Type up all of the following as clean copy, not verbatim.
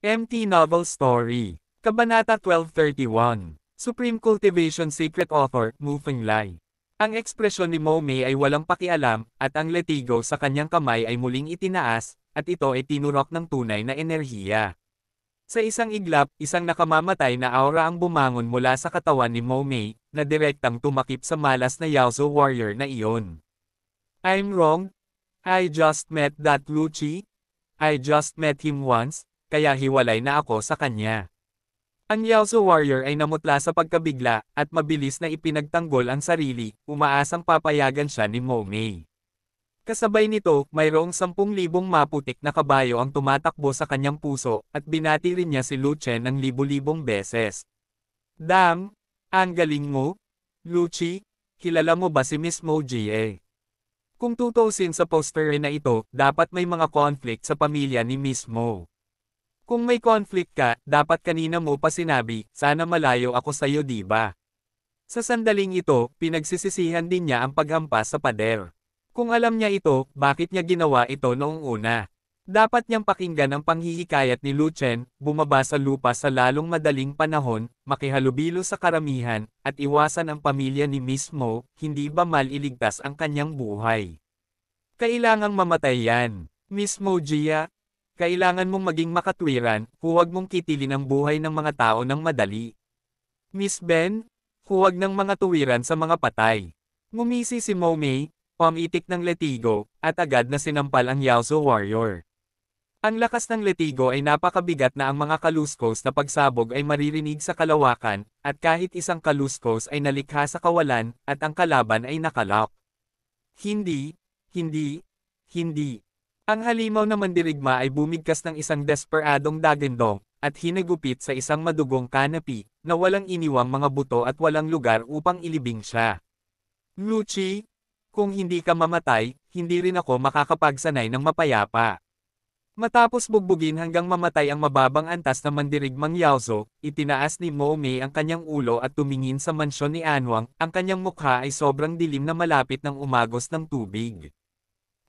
MT Novel Story. Kabanata 1231. Supreme Cultivation Secret Author, Mu Fenglai. Ang ekspresyon ni Mo Mei ay walang pakialam, at ang letigo sa kanyang kamay ay muling itinaas, at ito ay tinurok ng tunay na enerhiya. Sa isang iglap, isang nakamamatay na aura ang bumangon mula sa katawan ni Mo Mei, na direktang tumakip sa malas na Yaozu warrior na iyon. I'm wrong? I just met that Lu Qi? I just met him once, kaya hiwalay na ako sa kanya. Ang Yaozu warrior ay namutla sa pagkabigla, at mabilis na ipinagtanggol ang sarili, umaasang papayagan siya ni Mo Mei. Kasabay nito, mayroong 10,000 maputik na kabayo ang tumatakbo sa kanyang puso, at binati rin niya si Lu Chen ng libu-libong beses. Damn! Ang galing mo? Lu Qi, kilala mo ba si Miss Mo Jie? Kung tutuusin sa poster na ito, dapat may mga conflict sa pamilya ni Miss Mo. Kung may conflict ka, dapat kanina mo pa sinabi, sana malayo ako sa'yo diba? Sa sandaling ito, pinagsisisihan din niya ang paghampas sa pader. Kung alam niya ito, bakit niya ginawa ito noong una? Dapat niyang pakinggan ang panghihikayat ni Lu Chen, bumaba sa lupa sa lalong madaling panahon, makihalubilo sa karamihan, at iwasan ang pamilya ni Miss Mo, hindi ba maliligtas ang kanyang buhay? Kailangang mamatay yan. Miss Mo Jia, kailangan mong maging makatwiran, huwag mong kitilin ang buhay ng mga tao ng madali. Miss Ben, huwag ng mga tuwiran sa mga patay. Ngumisi si Mo Mei, pamitik ng letigo, at agad na sinampal ang Yaozu warrior. Ang lakas ng letigo ay napakabigat na ang mga kaluskos na pagsabog ay maririnig sa kalawakan, at kahit isang kaluskos ay nalikha sa kawalan, at ang kalaban ay nakalak. Hindi. Ang halimaw na mandirigma ay bumigkas ng isang desperadong dagendong, at hinagupit sa isang madugong kanapi, na walang iniwang mga buto at walang lugar upang ilibing siya. Lu Qi, kung hindi ka mamatay, hindi rin ako makakapagsanay ng mapayapa. Matapos bugbugin hanggang mamatay ang mababang antas na mandirigmang Yaozu, itinaas ni Mo Mei ang kanyang ulo at tumingin sa mansyon ni Anwang, ang kanyang mukha ay sobrang dilim na malapit ng umagos ng tubig.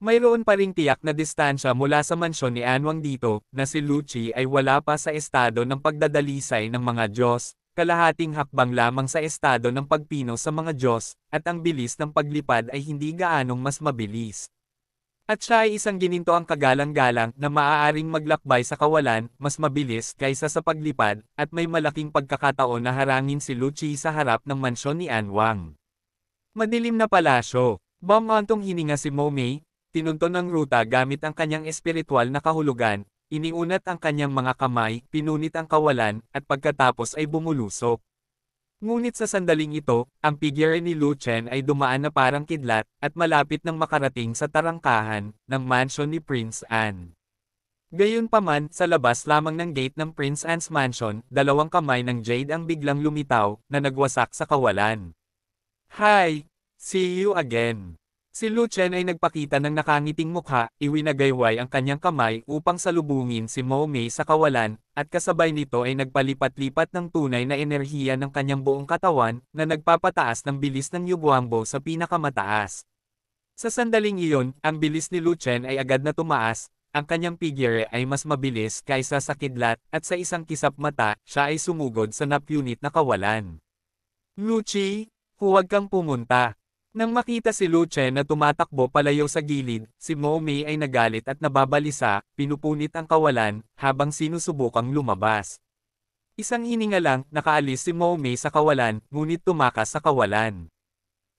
Mayroon pa ring tiyak na distansya mula sa mansyon ni Anwang dito, na si Lu Qi ay wala pa sa estado ng pagdadalisay ng mga Diyos, kalahating hakbang lamang sa estado ng pagpino sa mga Diyos, at ang bilis ng paglipad ay hindi gaanong mas mabilis. At siya ay isang gininto ang kagalang-galang na maaaring maglakbay sa kawalan, mas mabilis kaysa sa paglipad, at may malaking pagkakataon na harangin si Lu Qi sa harap ng mansyon ni Anwang. Madilim na palasyo, bumantong hininga si Mo Mei, tinunton ng ruta gamit ang kanyang espiritual na kahulugan, iniunat ang kanyang mga kamay, pinunit ang kawalan, at pagkatapos ay bumulusok. Ngunit sa sandaling ito, ang figure ni Lu Chen ay dumaan na parang kidlat, at malapit nang makarating sa tarangkahan ng mansion ni Prince An. Gayunpaman, sa labas lamang ng gate ng Prince An's mansion, dalawang kamay ng Jade ang biglang lumitaw, na nagwasak sa kawalan. Hi! See you again! Si Lu Chen ay nagpakita ng nakangiting mukha, iwinagayway ang kanyang kamay upang salubungin si Mo Mei sa kawalan, at kasabay nito ay nagpalipat-lipat ng tunay na enerhiya ng kanyang buong katawan, na nagpapataas ng bilis ng Yuguangbo sa pinakamataas. Sa sandaling iyon, ang bilis ni Lu Chen ay agad na tumaas, ang kanyang figure ay mas mabilis kaysa sa kidlat, at sa isang kisap mata, siya ay sumugod sa napunit na kawalan. Lu Qi, huwag kang pumunta. Nang makita si Lu Chen na tumatakbo palayo sa gilid, si Mo Mei ay nagalit at nababalisa, pinupunit ang kawalan, habang sinusubukang lumabas. Isang hininga lang, nakaalis si Mo Mei sa kawalan, ngunit tumakas sa kawalan.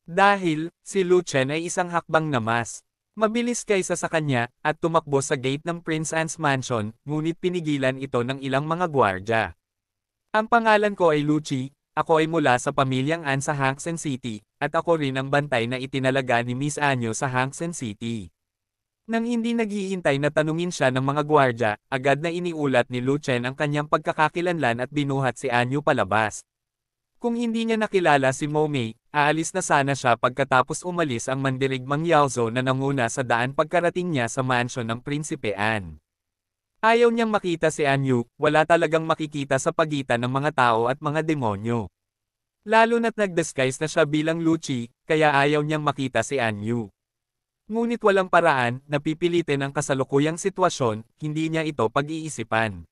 Dahil, si Lu Chen ay isang hakbang na mas mabilis kaysa sa kanya, at tumakbo sa gate ng Prince An's mansion, ngunit pinigilan ito ng ilang mga gwardya. Ang pangalan ko ay Lu Qi. Ako ay mula sa pamilyang An sa Hangzhou City, at ako rin ang bantay na itinalaga ni Miss Anyo sa Hangzhou City. Nang hindi naghihintay na tanungin siya ng mga gwardya, agad na iniulat ni Lu Chen ang kanyang pagkakakilanlan at binuhat si Anyo palabas. Kung hindi niya nakilala si Mo Mei, aalis na sana siya pagkatapos umalis ang mandirigmang Yaozu na nanguna sa daan pagkarating niya sa mansyon ng Prinsipe An. Ayaw niyang makita si Anyu, wala talagang makikita sa pagitan ng mga tao at mga demonyo. Lalo na't nag-disguise na siya bilang Lu Qi, kaya ayaw niyang makita si Anyu. Ngunit walang paraan, napipilitin ang kasalukuyang sitwasyon, hindi niya ito pag-iisipan.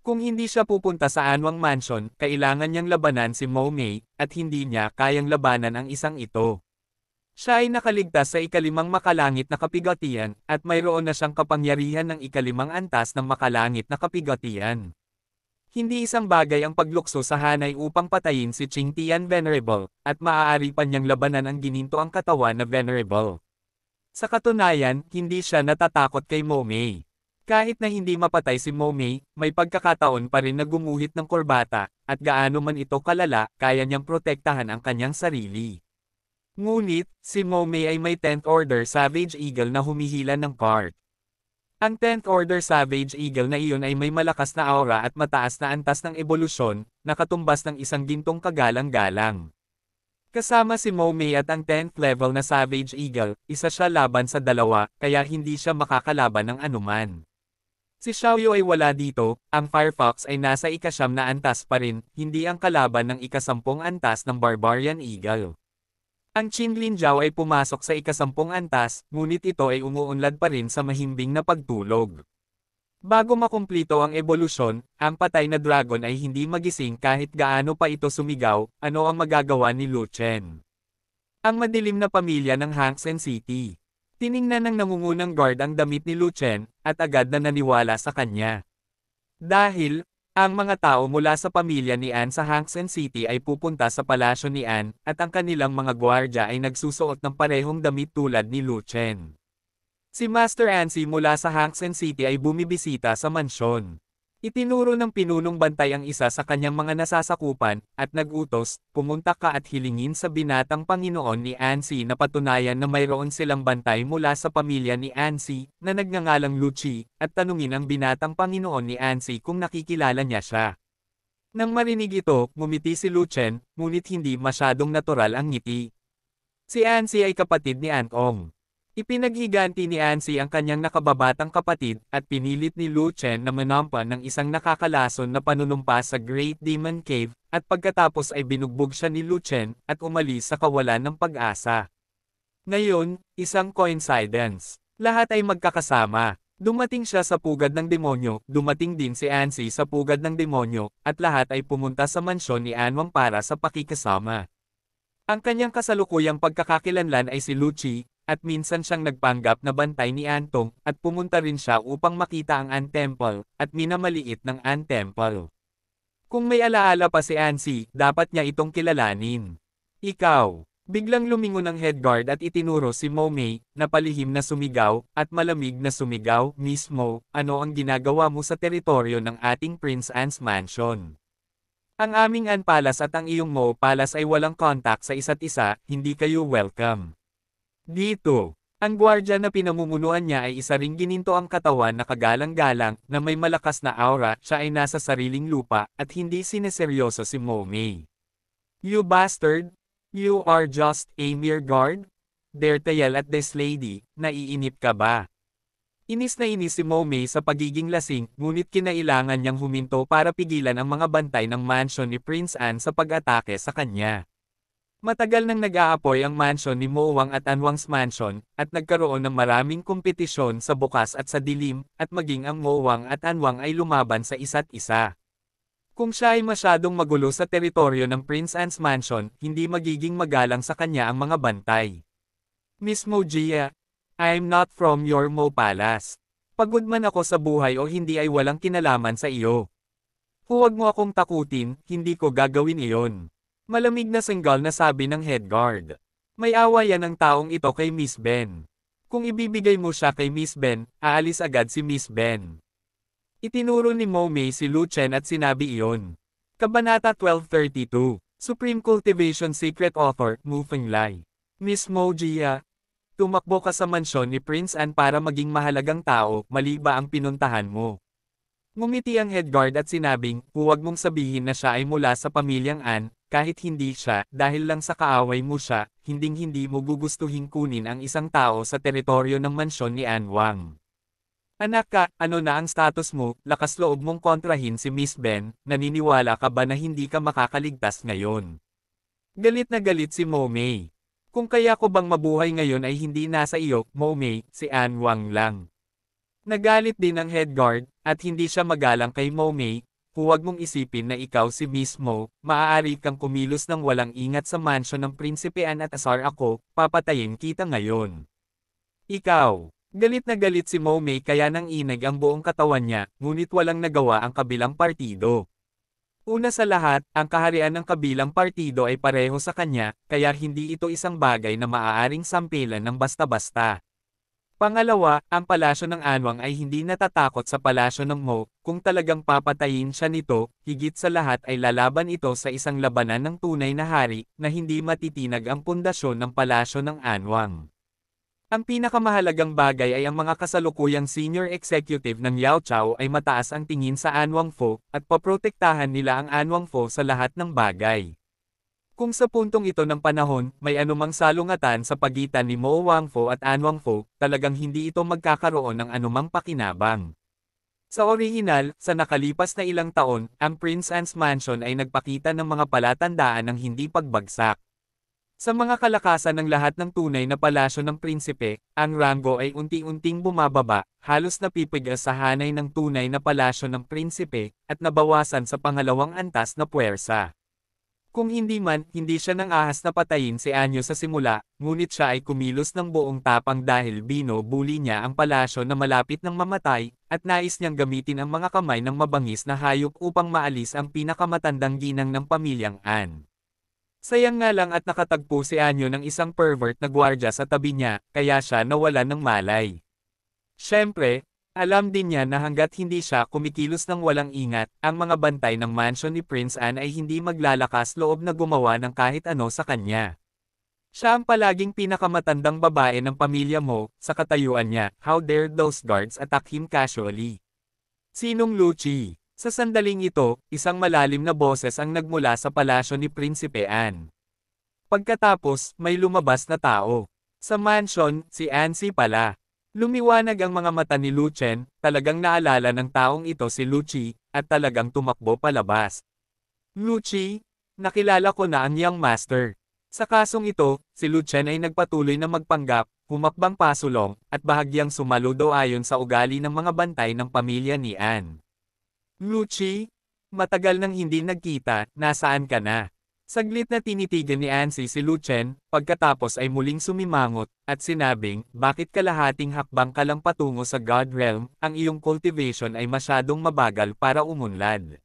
Kung hindi siya pupunta sa Anwang Mansion, kailangan niyang labanan si Mo-mei, at hindi niya kayang labanan ang isang ito. Siya ay nakaligtas sa ikalimang makalangit na kapigatian, at mayroon na siyang kapangyarihan ng ikalimang antas ng makalangit na kapigatian. Hindi isang bagay ang paglukso sa hanay upang patayin si Qing Tian Venerable, at maaari pa niyang labanan ang gininto ang katawan na Venerable. Sa katunayan, hindi siya natatakot kay Mo-mei. Kahit na hindi mapatay si Mo-mei, may pagkakataon pa rin na gumuhit ng kurbata, at gaano man ito kalala, kaya niyang protektahan ang kanyang sarili. Ngunit, si Mo-mei ay may 10th Order Savage Eagle na humihila ng cart. Ang 10th Order Savage Eagle na iyon ay may malakas na aura at mataas na antas ng ebolusyon, na katumbas ng isang gintong kagalang-galang. Kasama si Mo-mei at ang 10th level na Savage Eagle, isa siya laban sa dalawa, kaya hindi siya makakalaban ng anuman. Si Xiaoyu ay wala dito, ang Firefox ay nasa ika-9 na antas pa rin, hindi ang kalaban ng ika-10 antas ng Barbarian Eagle. Ang Qinglin Zhao ay pumasok sa ika-10 antas, ngunit ito ay umuunlad pa rin sa mahimbing na pagtulog. Bago makumplito ang ebolusyon, ang patay na dragon ay hindi magising kahit gaano pa ito sumigaw, ano ang magagawa ni Lu Chen. Ang madilim na pamilya ng Hangzhou City. Tiningnan ng nangungunang guard ang damit ni Lu Chen, at agad na naniwala sa kanya. Dahil, ang mga tao mula sa pamilya ni An sa Hangzhou City ay pupunta sa palasyo ni An, at ang kanilang mga gwardya ay nagsusuot ng parehong damit tulad ni Lu Chen. Si Master Ansi mula sa Hangzhou City ay bumibisita sa mansyon. Itinuro ng pinunong bantay ang isa sa kanyang mga nasasakupan, at nag-utos, pumunta ka at hilingin sa binatang Panginoon ni Ansi na patunayan na mayroon silang bantay mula sa pamilya ni Ansi, na nagngangalang Lu Qi, at tanungin ang binatang Panginoon ni Ansi kung nakikilala niya siya. Nang marinig ito, ngumiti si Lu Chen, ngunit hindi masyadong natural ang ngiti. Si Ansi ay kapatid ni An Ong. Ipinaghiganti ni Ansi ang kanyang nakababatang kapatid, at pinilit ni Lu Chen na manampa ng isang nakakalason na panunumpa sa Great Demon Cave, at pagkatapos ay binugbog siya ni Lu Chen, at umalis sa kawalan ng pag-asa. Ngayon, isang coincidence. Lahat ay magkakasama. Dumating siya sa pugad ng demonyo, dumating din si Ansi sa pugad ng demonyo, at lahat ay pumunta sa mansyon ni Anwang para sa pakikasama. Ang kanyang kasalukuyang pagkakakilanlan ay si Lu Qi, at minsan siyang nagpanggap na bantay ni Antong, at pumunta rin siya upang makita ang An Temple, at minamaliit ng An Temple. Kung may alaala pa si Ansi, dapat niya itong kilalanin. Ikaw. Biglang lumingon ang head guard at itinuro si Mo-mei, na palihim na sumigaw, at malamig na sumigaw, Miss Mo, ano ang ginagawa mo sa teritoryo ng ating Prince Anne's Mansion? Ang aming An Palace at ang iyong Mo Palace ay walang contact sa isa't isa, hindi kayo welcome. Dito, ang gwardya na pinamumunuan niya ay isa ring gininto ang katawan na kagalang-galang, na may malakas na aura, siya ay nasa sariling lupa, at hindi sineseryoso si Mo-mei. You bastard! You are just a mere guard? Dare to yell at this lady, naiinip ka ba? Inis na inis si Mo-mei sa pagiging lasing, ngunit kinailangan niyang huminto para pigilan ang mga bantay ng mansion ni Prince Anne sa pag-atake sa kanya. Matagal nang nag-aapoy ang mansion ni Mo Wang at Anwang's mansion, at nagkaroon ng maraming kompetisyon sa bukas at sa dilim, at maging ang Mo Wang at Anwang ay lumaban sa isa't isa. Kung siya ay masyadong magulo sa teritoryo ng Prince Anne's mansion, hindi magiging magalang sa kanya ang mga bantay. Miss Mo Jia, I'm not from your Mo Palace. Pagod man ako sa buhay o hindi ay walang kinalaman sa iyo. Huwag mo akong takutin, hindi ko gagawin iyon. Malamig na senggal na sabi ng head guard. May awa yan ang taong ito kay Miss Ben. Kung ibibigay mo siya kay Miss Ben, aalis agad si Miss Ben. Itinuro ni Mo-mei si Lu Chen at sinabi iyon. Kabanata 1232, Supreme Cultivation Secret Author, Mu Fenglai. Miss Mo Jia, tumakbo ka sa mansyon ni Prince Anne para maging mahalagang tao, mali ba ang pinuntahan mo? Ngumiti ang head guard at sinabing, huwag mong sabihin na siya ay mula sa pamilyang Anne, kahit hindi siya, dahil lang sa kaaway mo siya, hinding-hindi mo gugustuhin kunin ang isang tao sa teritoryo ng mansyon ni An Wang. Anak ka, ano na ang status mo, lakas loob mong kontrahin si Miss Ben, naniniwala ka ba na hindi ka makakaligtas ngayon? Galit na galit si Mo-mei. Kung kaya ko bang mabuhay ngayon ay hindi nasa iyo, Mo-mei, si An Wang lang. Nagalit din ang head guard, at hindi siya magalang kay Mo-mei, huwag mong isipin na ikaw si mismo, maaari kang kumilos ng walang ingat sa mansyon ng prinsipean at asar ako, papatayin kita ngayon. Ikaw. Galit na galit si Momei kaya nang inag ang buong katawan niya, ngunit walang nagawa ang kabilang partido. Una sa lahat, ang kaharian ng kabilang partido ay pareho sa kanya, kaya hindi ito isang bagay na maaaring sampilan ng basta-basta. Pangalawa, ang palasyo ng Anwang ay hindi natatakot sa palasyo ng Mo, kung talagang papatayin siya nito, higit sa lahat ay lalaban ito sa isang labanan ng tunay na hari, na hindi matitinag ang pundasyon ng palasyo ng Anwang. Ang pinakamahalagang bagay ay ang mga kasalukuyang senior executive ng Yao Chao ay mataas ang tingin sa Anwang Fo, at paprotektahan nila ang Anwang Fo sa lahat ng bagay. Kung sa puntong ito ng panahon, may anumang salungatan sa pagitan ni Mo Wangfo at An Wangfo, talagang hindi ito magkakaroon ng anumang pakinabang. Sa orihinal, sa nakalipas na ilang taon, ang Prince Anne's Mansion ay nagpakita ng mga palatandaan ng hindi pagbagsak. Sa mga kalakasan ng lahat ng tunay na palasyo ng prinsipe, ang ranggo ay unti-unting bumababa, halos napipigas sa hanay ng tunay na palasyo ng prinsipe, at nabawasan sa pangalawang antas na puwersa. Kung hindi man, hindi siya nang ahas na patayin si Anyo sa simula, ngunit siya ay kumilos ng buong tapang dahil binubuli niya ang palasyo na malapit ng mamatay, at nais niyang gamitin ang mga kamay ng mabangis na hayop upang maalis ang pinakamatandang ginang ng pamilyang An. Sayang nga lang at nakatagpo si Anyo ng isang pervert na gwardya sa tabi niya, kaya siya nawala ng malay. Siyempre, alam din niya na hanggat hindi siya kumikilos ng walang ingat, ang mga bantay ng mansyon ni Prince Anne ay hindi maglalakas loob na gumawa ng kahit ano sa kanya. Siya ang palaging pinakamatandang babae ng pamilya mo, sa katayuan niya, how dare those guards attack him casually? Sinong Lucci? Sa sandaling ito, isang malalim na boses ang nagmula sa palasyo ni Prinsipe Anne. Pagkatapos, may lumabas na tao. Sa mansyon, si Ansi pala. Lumiwanag ang mga mata ni Lu Chen, talagang naalala ng taong ito si Lucci, at talagang tumakbo palabas. Lucci, nakilala ko na ang young master. Sa kasong ito, si Lu Chen ay nagpatuloy na magpanggap, humakbang pasulong, at bahagyang sumaludo ayon sa ugali ng mga bantay ng pamilya ni Anne. Lucci, matagal nang hindi nagkita, nasaan ka na? Saglit na tinitigan ni Ansi si Lu Chen, pagkatapos ay muling sumimangot, at sinabing, bakit kalahating hakbang ka lang patungo sa God Realm, ang iyong cultivation ay masyadong mabagal para umunlad.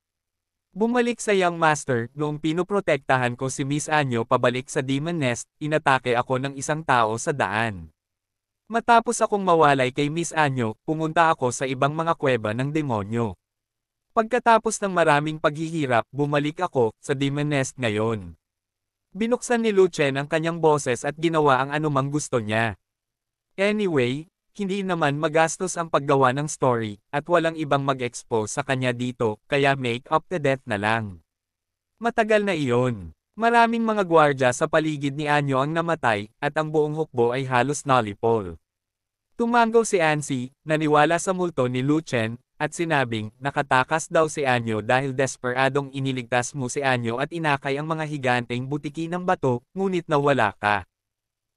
Bumalik sa Young Master, noong pinoprotektahan ko si Miss Anyo pabalik sa Demon Nest, inatake ako ng isang tao sa daan. Matapos akong mawalay kay Miss Anyo, pumunta ako sa ibang mga kuweba ng demonyo. Pagkatapos ng maraming paghihirap, bumalik ako sa Demon Nest ngayon. Binuksan ni Lu Chen ang kanyang boses at ginawa ang anumang gusto niya. Anyway, hindi naman magastos ang paggawa ng story, at walang ibang mag-expose sa kanya dito, kaya make up the death na lang. Matagal na iyon. Maraming mga gwardya sa paligid ni Anyo ang namatay, at ang buong hukbo ay halos nalipol. Tumango si Ansi, naniwala sa multo ni Lu Chen, at sinabing, nakatakas daw si Anyo dahil desperadong iniligtas mo si Anyo at inakay ang mga higanteng butiki ng bato, ngunit nawala ka.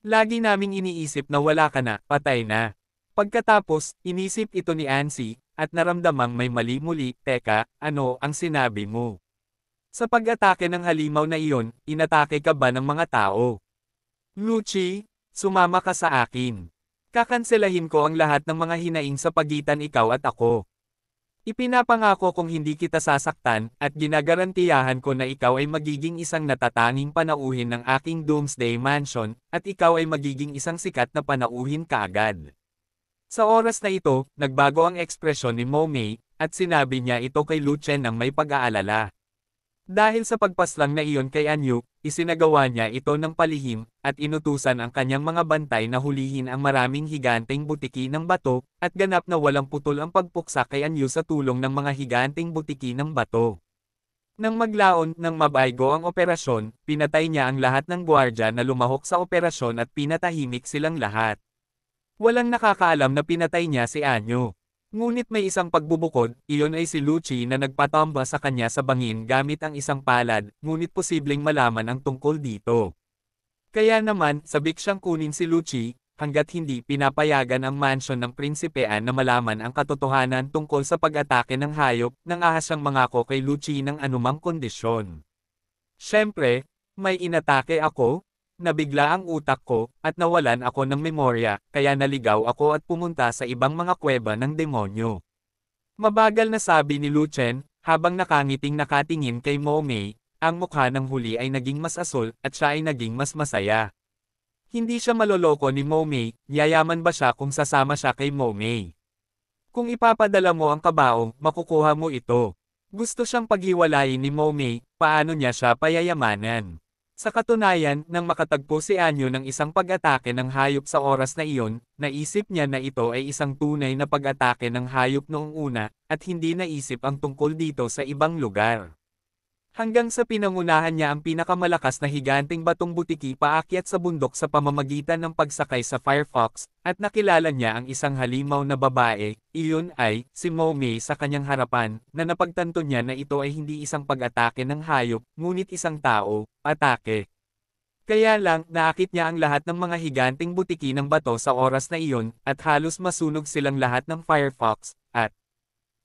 Lagi naming iniisip na wala ka na, patay na. Pagkatapos, inisip ito ni Ansi, at naramdamang may mali muli, teka, ano ang sinabi mo? Sa pag-atake ng halimaw na iyon, inatake ka ba ng mga tao? Lucci, sumama ka sa akin. Kakanselahin ko ang lahat ng mga hinaing sa pagitan ikaw at ako. Ipinapangako kong hindi kita sasaktan, at ginagarantiyahan ko na ikaw ay magiging isang natatanging panauhin ng aking Doomsday Mansion, at ikaw ay magiging isang sikat na panauhin kaagad. Sa oras na ito, nagbago ang ekspresyon ni Momei, at sinabi niya ito kay Lu Chen ng may pag-aalala. Dahil sa pagpaslang na iyon kay Anyu, isinagawa niya ito ng palihim, at inutusan ang kanyang mga bantay na hulihin ang maraming higanteng butiki ng bato, at ganap na walang putol ang pagpuksa kay Anyu sa tulong ng mga higanteng butiki ng bato. Nang maglaon ng mabaygo ang operasyon, pinatay niya ang lahat ng gwardya na lumahok sa operasyon at pinatahimik silang lahat. Walang nakakaalam na pinatay niya si Anyu. Ngunit may isang pagbubukod, iyon ay si Lucci na nagpatamba sa kanya sa bangin gamit ang isang palad, ngunit posibleng malaman ang tungkol dito. Kaya naman, sabik siyang kunin si Lucci, hanggat hindi pinapayagan ang mansyon ng prinsipean na malaman ang katotohanan tungkol sa pag-atake ng hayop nang ahas siyang mangako kay Lucci ng anumang kondisyon. Siyempre, may inatake ako, nabigla ang utak ko, at nawalan ako ng memorya, kaya naligaw ako at pumunta sa ibang mga kuweba ng demonyo. Mabagal na sabi ni Lucien, habang nakangiting nakatingin kay Momei, ang mukha ng huli ay naging mas asul, at siya ay naging mas masaya. Hindi siya maloloko ni Momei, yayaman ba siya kung sasama siya kay Momei? Kung ipapadala mo ang kabaong, makukuha mo ito. Gusto siyang paghiwalayin ni Momei, paano niya siya payayamanan? Sa katunayan, nang makatagpo si Anyo ng isang pag-atake ng hayop sa oras na iyon, naisip niya na ito ay isang tunay na pag-atake ng hayop noong una, at hindi naisip ang tungkol dito sa ibang lugar. Hanggang sa pinangunahan niya ang pinakamalakas na higanting batong butiki paakyat sa bundok sa pamamagitan ng pagsakay sa Firefox, at nakilala niya ang isang halimaw na babae, iyon ay, si Momei sa kanyang harapan, na napagtanto niya na ito ay hindi isang pag-atake ng hayop, ngunit isang tao, atake. Kaya lang, naakit niya ang lahat ng mga higanting butiki ng bato sa oras na iyon, at halos masunog silang lahat ng Firefox, at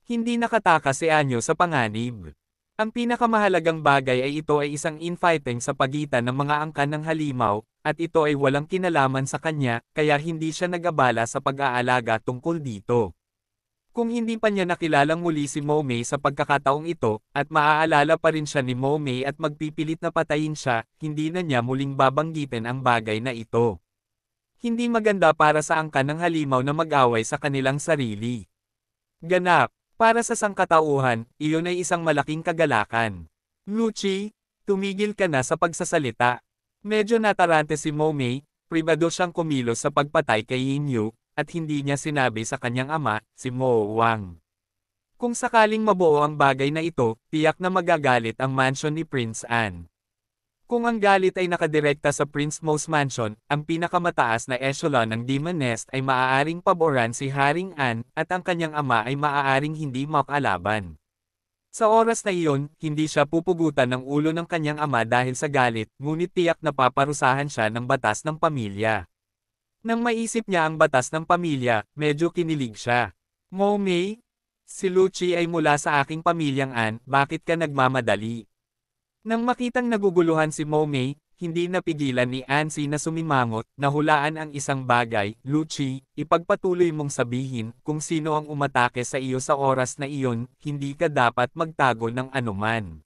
hindi nakataka si Anyo sa panganib. Ang pinakamahalagang bagay ay ito ay isang infighting sa pagitan ng mga angkan ng halimaw, at ito ay walang kinalaman sa kanya, kaya hindi siya nag-abala sa pag-aalaga tungkol dito. Kung hindi pa niya nakilalang muli si Momei sa pagkakataong ito, at maaalala pa rin siya ni Momei at magpipilit na patayin siya, hindi na niya muling babanggitin ang bagay na ito. Hindi maganda para sa angkan ng halimaw na mag-away sa kanilang sarili. Ganap. Para sa sangkatauhan, iyon ay isang malaking kagalakan. Lucci, tumigil ka na sa pagsasalita. Medyo natarante si Momei, pribado siyang kumilos sa pagpatay kay Yinyu, at hindi niya sinabi sa kanyang ama, si Mo Wang. Kung sakaling mabuo ang bagay na ito, tiyak na magagalit ang mansion ni Prince An. Kung ang galit ay nakadirekta sa Prince Mo's mansion, ang pinakamataas na echelon ng Demon Nest ay maaaring paboran si Haring An, at ang kanyang ama ay maaaring hindi makalaban. Sa oras na iyon, hindi siya pupugutan ng ulo ng kanyang ama dahil sa galit, ngunit tiyak na paparusahan siya ng batas ng pamilya. Nang maisip niya ang batas ng pamilya, medyo kinilig siya. Momei, si Lucci ay mula sa aking pamilyang An, bakit ka nagmamadali? Nang makitang naguguluhan si Momei, hindi napigilan ni Ansi na sumimangot, nahulaan ang isang bagay, Lucci, ipagpatuloy mong sabihin kung sino ang umatake sa iyo sa oras na iyon, hindi ka dapat magtago ng anuman.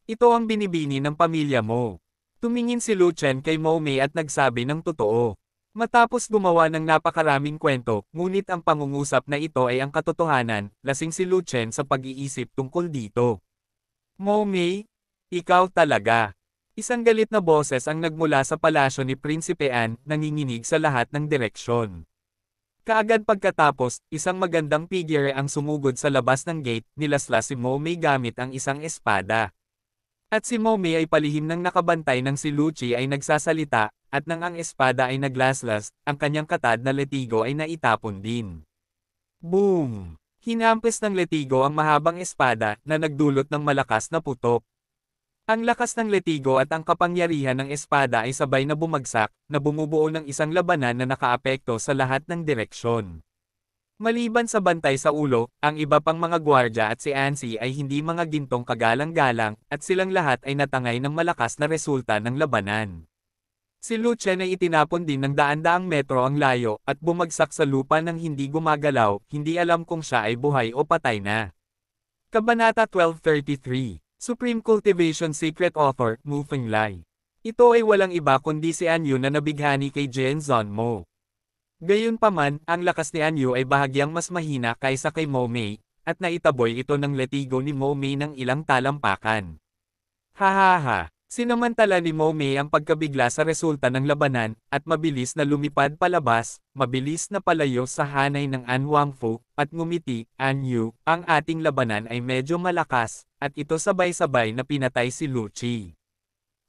Ito ang binibini ng pamilya mo. Tumingin si Lucien kay Momei at nagsabi ng totoo. Matapos gumawa ng napakaraming kwento, ngunit ang pangungusap na ito ay ang katotohanan, lasing si Lucien sa pag-iisip tungkol dito. Momei, ikaw talaga. Isang galit na boses ang nagmula sa palasyo ni Prinsipe An, nanginginig sa lahat ng direksyon. Kaagad pagkatapos, isang magandang figure ang sumugod sa labas ng gate, nilaslas si Momei gamit ang isang espada. At si Momei ay palihim ng nakabantay ng si Lucci ay nagsasalita, at nang ang espada ay naglaslas, ang kanyang katad na letigo ay naitapon din. Boom! Hinampes ng letigo ang mahabang espada, na nagdulot ng malakas na putok. Ang lakas ng letigo at ang kapangyarihan ng espada ay sabay na bumagsak, na bumubuo ng isang labanan na nakaapekto sa lahat ng direksyon. Maliban sa bantay sa ulo, ang iba pang mga gwardya at si Ansi ay hindi mga gintong kagalang-galang, at silang lahat ay natangay ng malakas na resulta ng labanan. Si Lucien ay itinapon din ng daan-daang metro ang layo, at bumagsak sa lupa ng hindi gumagalaw, hindi alam kung siya ay buhay o patay na. Kabanata 1233 Supreme Cultivation Secret Author, Mu Fenglai. Ito ay walang iba kundi si Anyu na nabighani kay Jian Zhonmo. Gayunpaman, ang lakas ni Anyu ay bahagyang mas mahina kaysa kay Momei, at naitaboy ito ng letigo ni Momei ng ilang talampakan. Hahaha! Sinamantala ni Momei ang pagkabigla sa resulta ng labanan, at mabilis na lumipad palabas, mabilis na palayo sa hanay ng An Wangfu, at ngumiti, Anyu, ang ating labanan ay medyo malakas, at ito sabay-sabay na pinatay si Lucci.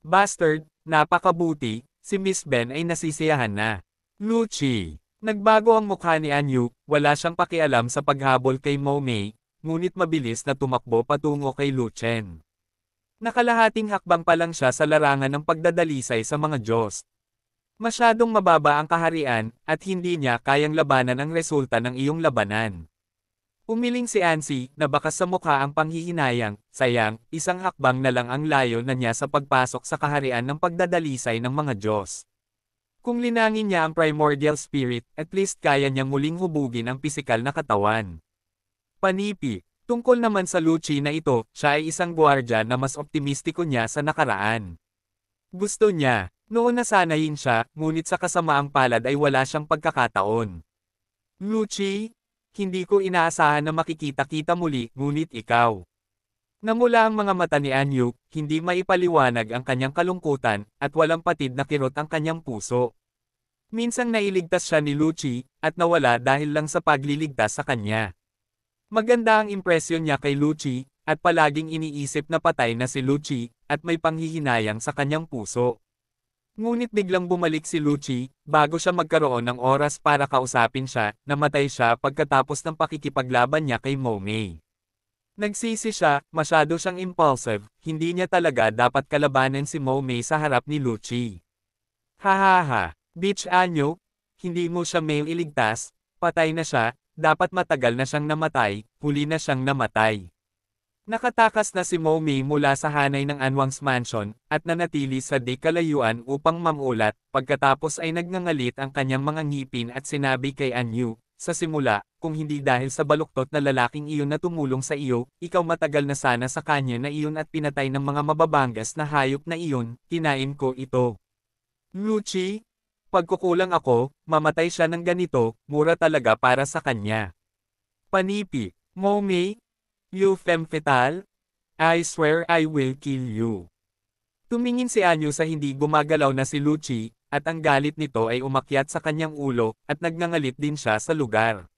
Bastard, napakabuti, si Miss Ben ay nasisiyahan na. Lucci. Nagbago ang mukha ni Anyu, wala siyang pakialam sa paghabol kay Momei, ngunit mabilis na tumakbo patungo kay Lucien. Nakalahating hakbang pa lang siya sa larangan ng pagdadalisay sa mga Diyos. Masyadong mababa ang kaharian, at hindi niya kayang labanan ang resulta ng iyong labanan. Umiling si Ansi, na bakas sa mukha ang panghihinayang, sayang, isang hakbang na lang ang layo na niya sa pagpasok sa kaharian ng pagdadalisay ng mga Diyos. Kung linangin niya ang primordial spirit, at least kaya niyang muling hubugin ang pisikal na katawan. Panipi, tungkol naman sa Lucci na ito, siya ay isang gwardiya na mas optimistiko niya sa nakaraan. Gusto niya, noon nasanayin siya, ngunit sa kasamaang palad ay wala siyang pagkakataon. Lucci, hindi ko inaasahan na makikita-kita muli, ngunit ikaw. Namula ang mga mata ni Anyuk, hindi maipaliwanag ang kanyang kalungkutan, at walang patid na kirot ang kanyang puso. Minsang nailigtas siya ni Lucci, at nawala dahil lang sa pagliligtas sa kanya. Maganda ang impresyon niya kay Lucci, at palaging iniisip na patay na si Lucci, at may panghihinayang sa kanyang puso. Ngunit biglang bumalik si Lucci, bago siya magkaroon ng oras para kausapin siya, namatay siya pagkatapos ng pakikipaglaban niya kay Momei. Nagsisi siya, masyado siyang impulsive, hindi niya talaga dapat kalabanan si Momei sa harap ni Lucci. Hahaha, bitch Anyo, hindi mo siya iligtas, patay na siya, dapat matagal na siyang namatay, huli na siyang namatay. Nakatakas na si Momei mula sa hanay ng Anwang's Mansion, at nanatili sa di kalayuan upang mamulat, pagkatapos ay nagngangalit ang kanyang mga ngipin at sinabi kay Anyu, sa simula, kung hindi dahil sa baluktot na lalaking iyon na tumulong sa iyo, ikaw matagal na sana sa kanya na iyon at pinatay ng mga mababangas na hayop na iyon, kinain ko ito. Lucci, pagkukulang ako, mamatay siya ng ganito, mura talaga para sa kanya. Panipi, Momei, you femme fatale? I swear I will kill you. Tumingin si Anyu sa hindi gumagalaw na si Lucci, at ang galit nito ay umakyat sa kanyang ulo, at nagngangalit din siya sa lugar.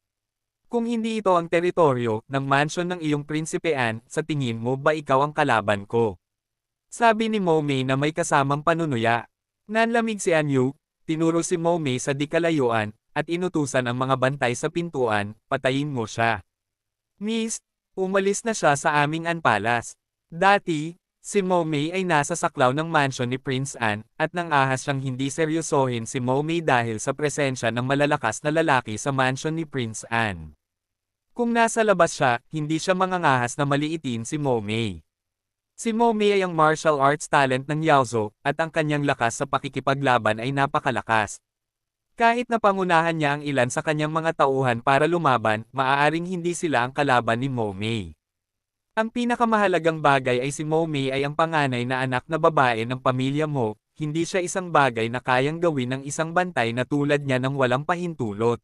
Kung hindi ito ang teritoryo ng mansyon ng iyong prinsipean, sa tingin mo ba ikaw ang kalaban ko? Sabi ni Momei na may kasamang panunuya. Nanlamig si Anyu, tinuro si Momei sa di kalayuan, at inutusan ang mga bantay sa pintuan, patayin mo siya. Miss, umalis na siya sa aming anpalas. Dati, si Momei ay nasa saklaw ng mansyon ni Prince An, at nang ahas siyang hindi seryosohin si Momei dahil sa presensya ng malalakas na lalaki sa mansyon ni Prince An. Kung nasa labas siya, hindi siya mangangahas na maliitin si Momei. Si Momei ay ang martial arts talent ng Yaozo, at ang kanyang lakas sa pakikipaglaban ay napakalakas. Kahit na pangunahan niya ang ilan sa kanyang mga tauhan para lumaban, maaaring hindi sila ang kalaban ni Momei. Ang pinakamahalagang bagay ay si Momei ay ang panganay na anak na babae ng pamilya mo, hindi siya isang bagay na kayang gawin ng isang bantay na tulad niya ng walang pahintulot.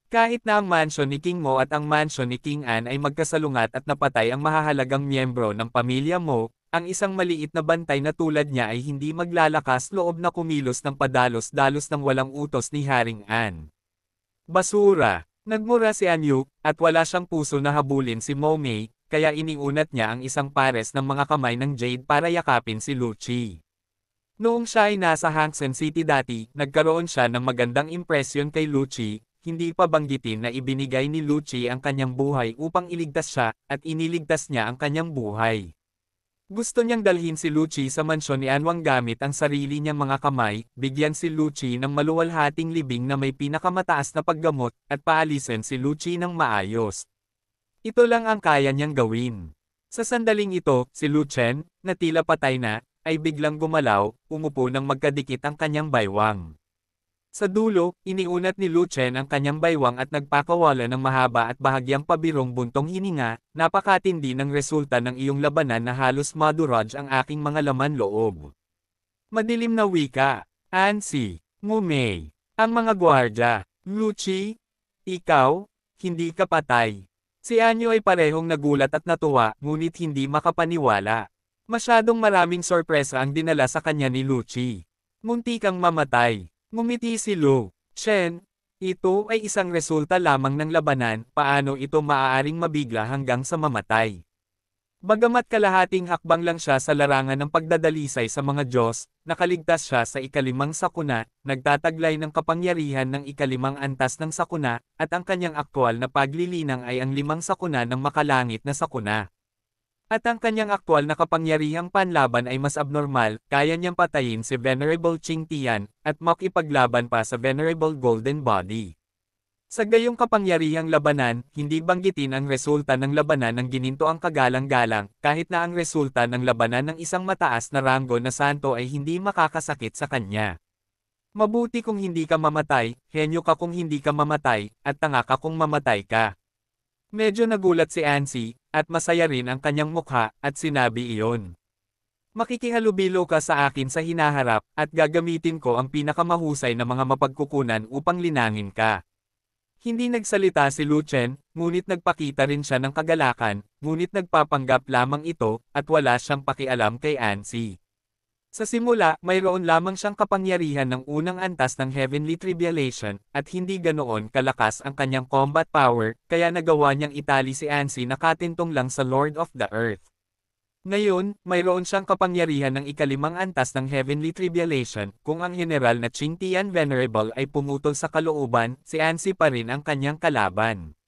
Kahit na ang mansyon ni King Mo at ang mansyon ni King An ay magkasalungat at napatay ang mahahalagang miyembro ng pamilya mo, ang isang maliit na bantay na tulad niya ay hindi maglalakas loob na kumilos ng padalos-dalos ng walang utos ni Haring An. Basura! Nagmura si Anyu, at wala siyang puso na habulin si Momei, kaya iniunat niya ang isang pares ng mga kamay ng Jade para yakapin si Lucci. Noong siya ay nasa Hangzhou City dati, nagkaroon siya ng magandang impresyon kay Lucci, hindi pa banggitin na ibinigay ni Lucci ang kanyang buhay upang iligtas siya, at iniligtas niya ang kanyang buhay. Gusto niyang dalhin si Lucci sa mansyon ni Anwang gamit ang sarili niyang mga kamay, bigyan si Lucci ng maluwalhating libing na may pinakamataas na paggamot, at paalisin si Lucci ng maayos. Ito lang ang kaya niyang gawin. Sa sandaling ito, si Lucien, na tila patay na, ay biglang gumalaw, umupo ng magkadikit ang kanyang baywang. Sa dulo, iniunat ni Lucien ang kanyang baywang at nagpakawala ng mahaba at bahagyang pabirong buntong hininga, napakatindi ng resulta ng iyong labanan na halos maduraj ang aking mga laman loob. Madilim na wika, Ansi, Momei, ang mga gwardya, Lucci, ikaw, hindi ka patay. Si Anyo ay parehong nagulat at natuwa, ngunit hindi makapaniwala. Masyadong maraming sorpresa ang dinala sa kanya ni Lucci. Munti kang mamatay. Ngumiti si Lu Chen. Ito ay isang resulta lamang ng labanan, paano ito maaaring mabigla hanggang sa mamatay. Bagamat kalahating hakbang lang siya sa larangan ng pagdadalisay sa mga Diyos, nakaligtas siya sa ikalimang sakuna, nagtataglay ng kapangyarihan ng ikalimang antas ng sakuna, at ang kanyang aktwal na paglilinang ay ang limang sakuna ng makalangit na sakuna. At ang kanyang aktwal na kapangyarihang panlaban ay mas abnormal, kaya niyang patayin si Venerable Qing Tian, at makipaglaban pa sa Venerable Golden Body. Sa gayong kapangyarihang labanan, hindi banggitin ang resulta ng labanan ng gininto ang kagalang-galang, kahit na ang resulta ng labanan ng isang mataas na ranggo na santo ay hindi makakasakit sa kanya. Mabuti kung hindi ka mamatay, henyo ka kung hindi ka mamatay, at tanga ka kung mamatay ka. Medyo nagulat si Ansi, at masaya rin ang kanyang mukha, at sinabi iyon. Makikihalubilo ka sa akin sa hinaharap, at gagamitin ko ang pinakamahusay na mga mapagkukunan upang linangin ka. Hindi nagsalita si Lu Chen, ngunit nagpakita rin siya ng kagalakan, ngunit nagpapanggap lamang ito, at wala siyang pakialam kay Ansi. Sa simula, mayroon lamang siyang kapangyarihan ng unang antas ng Heavenly Tribulation, at hindi ganoon kalakas ang kanyang combat power, kaya nagawa niyang itali si Ansi na katintong lang sa Lord of the Earth. Ngayon, mayroon siyang kapangyarihan ng ikalimang antas ng Heavenly Tribulation, kung ang General na Qing Tian Venerable ay pumutol sa kalooban, si Ansi pa rin ang kanyang kalaban.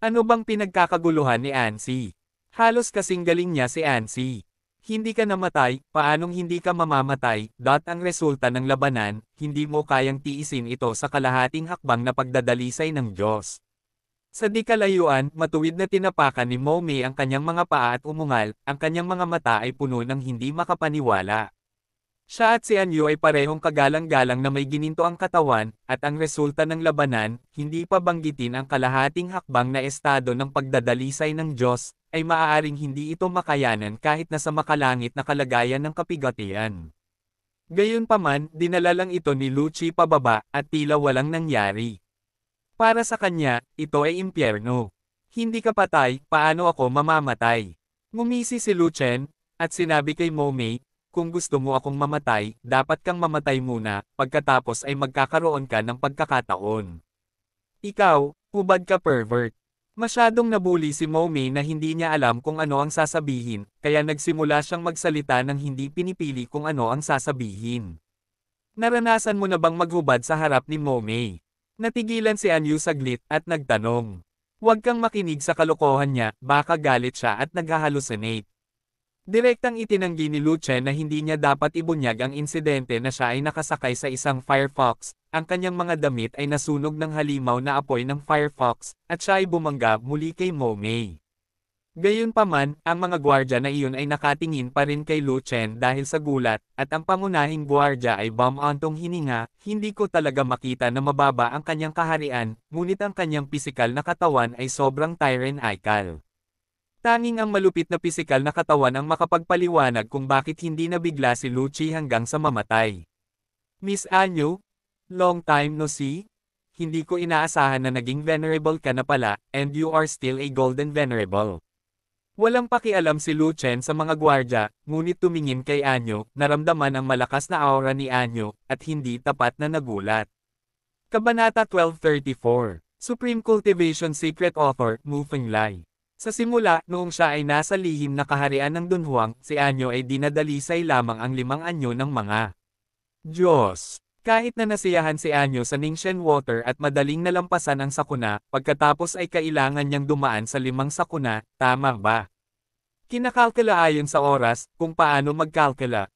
Ano bang pinagkakaguluhan ni Ansi? Halos kasing galing niya si Ansi. Hindi ka namatay, paanong hindi ka mamamatay? Ang resulta ng labanan, hindi mo kayang tiisin ito sa kalahating hakbang na pagdadalisay ng Diyos. Sa di kalayuan, matuwid na tinapakan ni Mo Mei ang kanyang mga paa at umungal, ang kanyang mga mata ay puno ng hindi makapaniwala. Siya at si Anyu ay parehong kagalang-galang na may gininto ang katawan, at ang resulta ng labanan, hindi pa banggitin ang kalahating hakbang na estado ng pagdadalisay ng Diyos, ay maaaring hindi ito makayanan kahit nasa makalangit na kalagayan ng kapigatian. Gayunpaman, dinala lang ito ni Lu Qi pababa, at tila walang nangyari. Para sa kanya, ito ay impyerno. Hindi ka patay, paano ako mamamatay? Ngumisi si Lu Chen, at sinabi kay Mo Mei, kung gusto mo akong mamatay, dapat kang mamatay muna, pagkatapos ay magkakaroon ka ng pagkakataon. Ikaw, hubad ka pervert. Masyadong nabuli si Mo Mei na hindi niya alam kung ano ang sasabihin, kaya nagsimula siyang magsalita ng hindi pinipili kung ano ang sasabihin. Naranasan mo na bang maghubad sa harap ni Mo Mei? Natigilan si Anyu saglit at nagtanong. Huwag kang makinig sa kalokohan niya, baka galit siya at naghahalusinate. Direktang itinanggi ni Lu Chen na hindi niya dapat ibunyag ang insidente na siya ay nakasakay sa isang Firefox, ang kanyang mga damit ay nasunog ng halimaw na apoy ng Firefox, at siya ay bumangga muli kay Mo Mei. Gayunpaman, ang mga gwardya na iyon ay nakatingin pa rin kay Lu Chen dahil sa gulat, at ang pangunahing gwardya ay bumantong hininga, hindi ko talaga makita na mababa ang kanyang kaharian, ngunit ang kanyang pisikal na katawan ay sobrang tyrannical. Tanging ang malupit na pisikal na katawan ang makapagpaliwanag kung bakit hindi nabigla si Lu Qi hanggang sa mamatay. Miss Anyu? Long time no see? Hindi ko inaasahan na naging venerable ka na pala, and you are still a golden venerable. Walang pakialam si Lu Chen sa mga gwardya, ngunit tumingin kay Anyu, naramdaman ang malakas na aura ni Anyu, at hindi tapat na nagulat. Kabanata 1234, Supreme Cultivation Secret Author, Mu Fenglai. Sa simula, noong siya ay nasa lihim na kaharian ng Dunhuang, si Anyo ay dinadalisay lamang ang 5 anyo ng mga Diyos. Kahit na nasiyahan si Anyo sa Ningxian Water at madaling nalampasan ang sakuna, pagkatapos ay kailangan niyang dumaan sa 5 sakuna, tama ba? Kinakalkula ayon sa oras, kung paano magkalkula,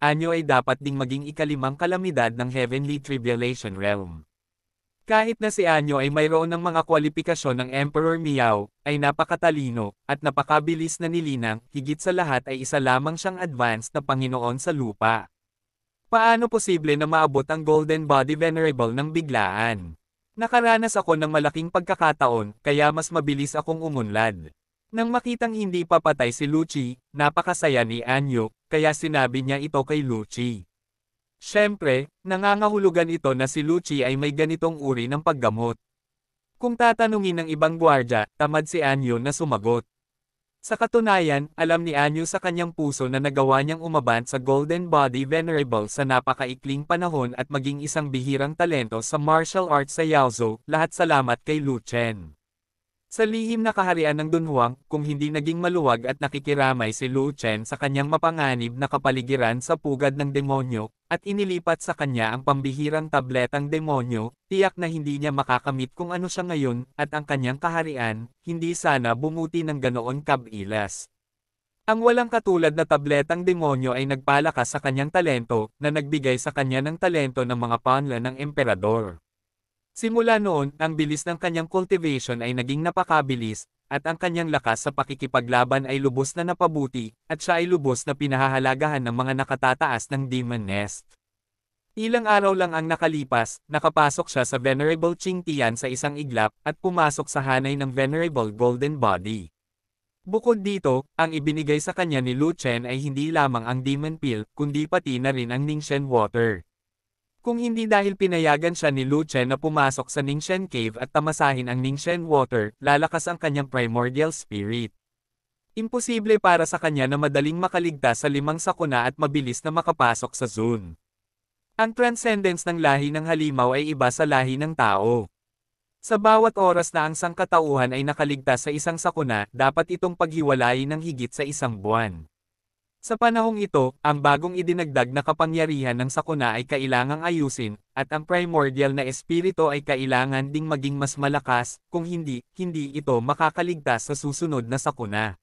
Anyo ay dapat ding maging ikalimang kalamidad ng Heavenly Tribulation Realm. Kahit na si Anyo ay mayroon ng mga kwalipikasyon ng Emperor Miao, ay napakatalino, at napakabilis na nilinang, higit sa lahat ay isa lamang siyang advanced na Panginoon sa lupa. Paano posible na maabot ang Golden Body Venerable ng biglaan? Nakaranas ako ng malaking pagkakataon, kaya mas mabilis akong umunlad. Nang makitang hindi papatay si Lu Qi, napakasaya ni Anyo, kaya sinabi niya ito kay Lu Qi. Siyempre, nangangahulugan ito na si Lu Qi ay may ganitong uri ng paggamot. Kung tatanungin ng ibang gwardya, tamad si Anyu na sumagot. Sa katunayan, alam ni Anyu sa kanyang puso na nagawa niyang umabant sa Golden Body Venerable sa napakaikling panahon at maging isang bihirang talento sa martial arts sa Yaozhou, lahat salamat kay Lu Chen. Sa lihim na kaharian ng Dunhuang, kung hindi naging maluwag at nakikiramay si Lu Chen sa kanyang mapanganib na kapaligiran sa pugad ng demonyo, at inilipat sa kanya ang pambihirang tabletang demonyo, tiyak na hindi niya makakamit kung ano siya ngayon, at ang kanyang kaharian, hindi sana bumuti ng ganoon kabilas. Ang walang katulad na tabletang demonyo ay nagpalakas sa kanyang talento, na nagbigay sa kanya ng talento ng mga panla ng emperador. Simula noon, ang bilis ng kanyang cultivation ay naging napakabilis, at ang kanyang lakas sa pakikipaglaban ay lubos na napabuti, at siya ay lubos na pinahahalagahan ng mga nakatataas ng Demon Nest. Ilang araw lang ang nakalipas, nakapasok siya sa Venerable Qing Tian sa isang iglap, at pumasok sa hanay ng Venerable Golden Body. Bukod dito, ang ibinigay sa kanya ni Lu Chen ay hindi lamang ang Demon Pill, kundi pati na rin ang Ningxian Water. Kung hindi dahil pinayagan siya ni Lu Chen na pumasok sa Ningxian Cave at tamasahin ang Ningxian Water, lalakas ang kanyang primordial spirit. Imposible para sa kanya na madaling makaligtas sa 5 sakuna at mabilis na makapasok sa zone. Ang transcendence ng lahi ng halimaw ay iba sa lahi ng tao. Sa bawat oras na ang sangkatauhan ay nakaligtas sa isang sakuna, dapat itong paghiwalayin ng higit sa 1 buwan. Sa panahong ito, ang bagong idinagdag na kapangyarihan ng sakuna ay kailangang ayusin, at ang primordial na espiritu ay kailangan ding maging mas malakas, kung hindi ito makakaligtas sa susunod na sakuna.